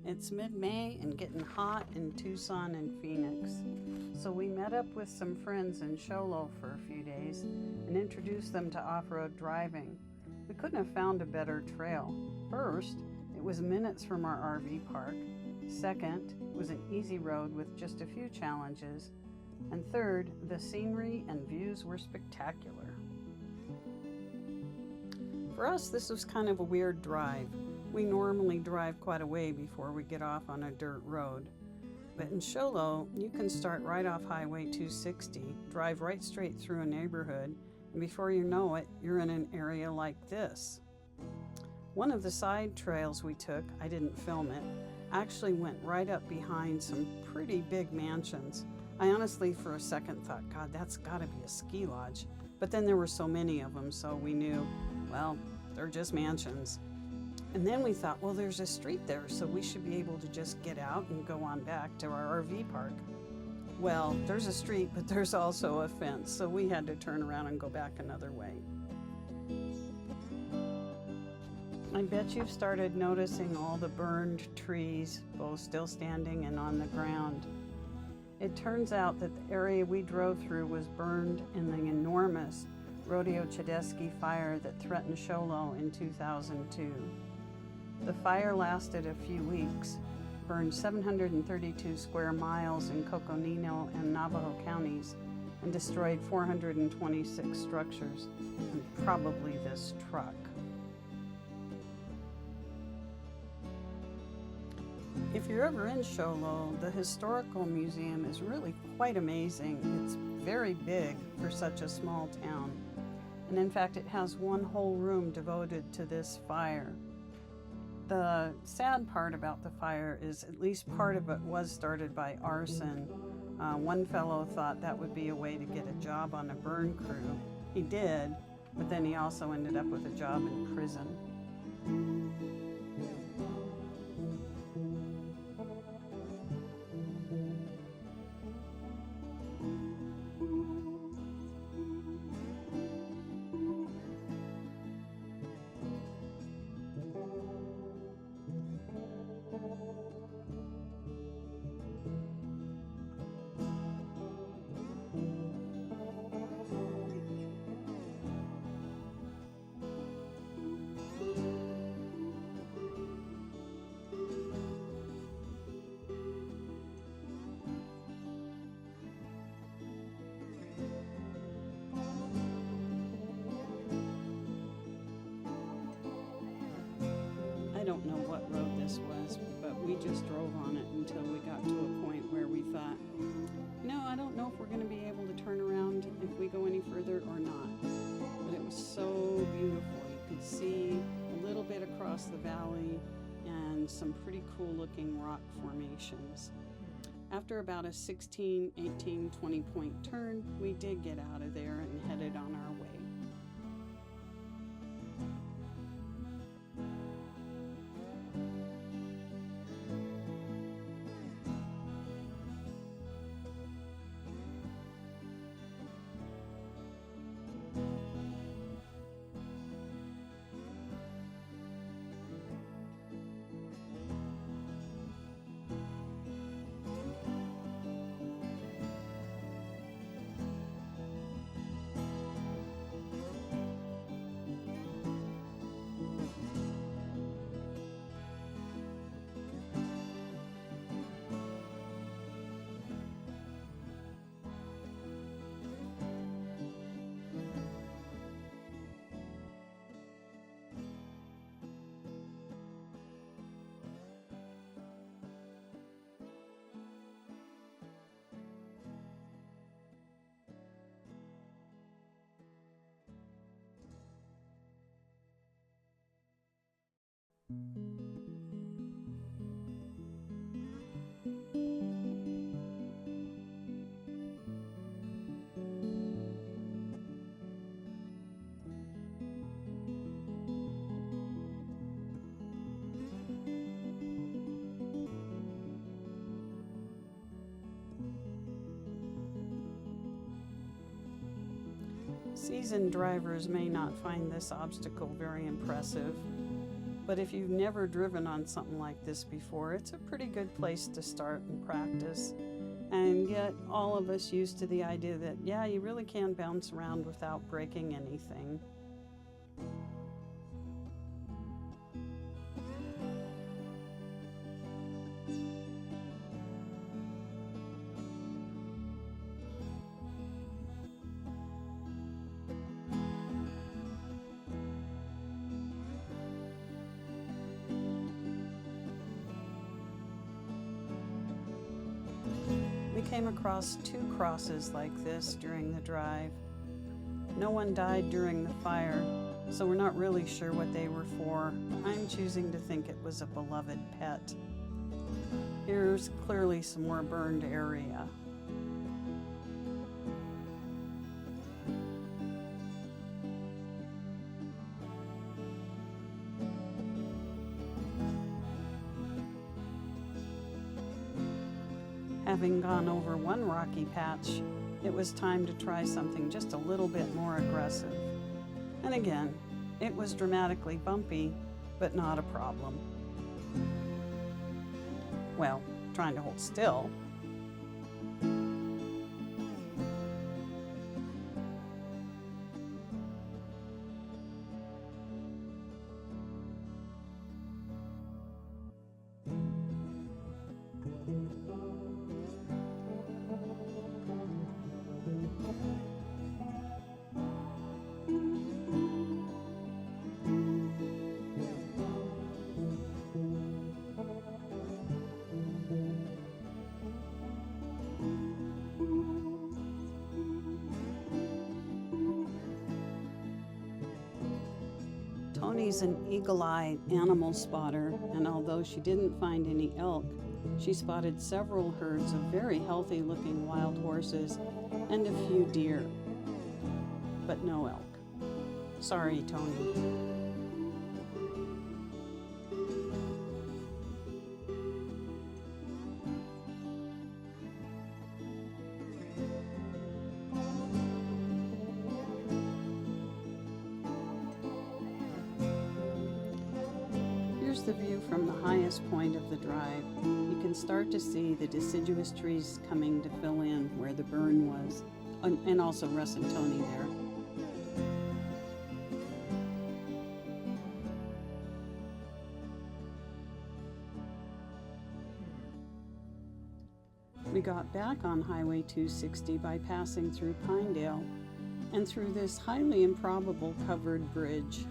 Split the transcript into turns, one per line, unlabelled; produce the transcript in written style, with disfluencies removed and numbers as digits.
It's mid-May and getting hot in Tucson and Phoenix. So we met up with some friends in Show Low for a few days and introduced them to off-road driving. We couldn't have found a better trail. First, it was minutes from our RV park. Second, it was an easy road with just a few challenges. And third, the scenery and views were spectacular. For us, this was kind of a weird drive. We normally drive quite a way before we get off on a dirt road. But in Show Low, you can start right off Highway 260, drive right straight through a neighborhood, and before you know it, you're in an area like this. One of the side trails we took, I didn't film it, actually went right up behind some pretty big mansions. I honestly, for a second, thought, God, that's gotta be a ski lodge. But then there were so many of them, so we knew, well, they're just mansions. And then we thought, well, there's a street there, so we should be able to just get out and go on back to our RV park. Well, there's a street, but there's also a fence, so we had to turn around and go back another way. I bet you've started noticing all the burned trees, both still standing and on the ground. It turns out that the area we drove through was burned in the enormous Rodeo Chedesky fire that threatened Show Low in 2002. The fire lasted a few weeks, burned 732 square miles in Coconino and Navajo counties, and destroyed 426 structures, and probably this truck. If you're ever in Show Low, the Historical Museum is really quite amazing. It's very big for such a small town. And in fact, it has one whole room devoted to this fire. The sad part about the fire is at least part of it was started by arson. One fellow thought that would be a way to get a job on a burn crew. He did, but then he also ended up with a job in prison. I don't know what road this was, but we just drove on it until we got to a point where we thought, I don't know if we're going to be able to turn around if we go any further or not. But it was so beautiful. You could see a little bit across the valley and some pretty cool looking rock formations. After about a 16, 18, 20 point turn, we did get out of there and headed on our way. Seasoned drivers may not find this obstacle very impressive. But if you've never driven on something like this before, it's a pretty good place to start and practice and get all of us used to the idea that, yeah, you really can bounce around without breaking anything. We came across 2 crosses like this during the drive. No one died during the fire, so we're not really sure what they were for. I'm choosing to think it was a beloved pet. Here's clearly some more burned area. Having gone over one rocky patch, it was time to try something just a little bit more aggressive. And again, it was dramatically bumpy, but not a problem. Well, trying to hold still. Toni's an eagle-eyed animal spotter, and although she didn't find any elk, she spotted several herds of very healthy-looking wild horses and a few deer, but no elk. Sorry, Toni. Here's the view from the highest point of the drive. You can start to see the deciduous trees coming to fill in where the burn was, and also Russ and Toni there. We got back on Highway 260 by passing through Pinedale and through this highly improbable covered bridge.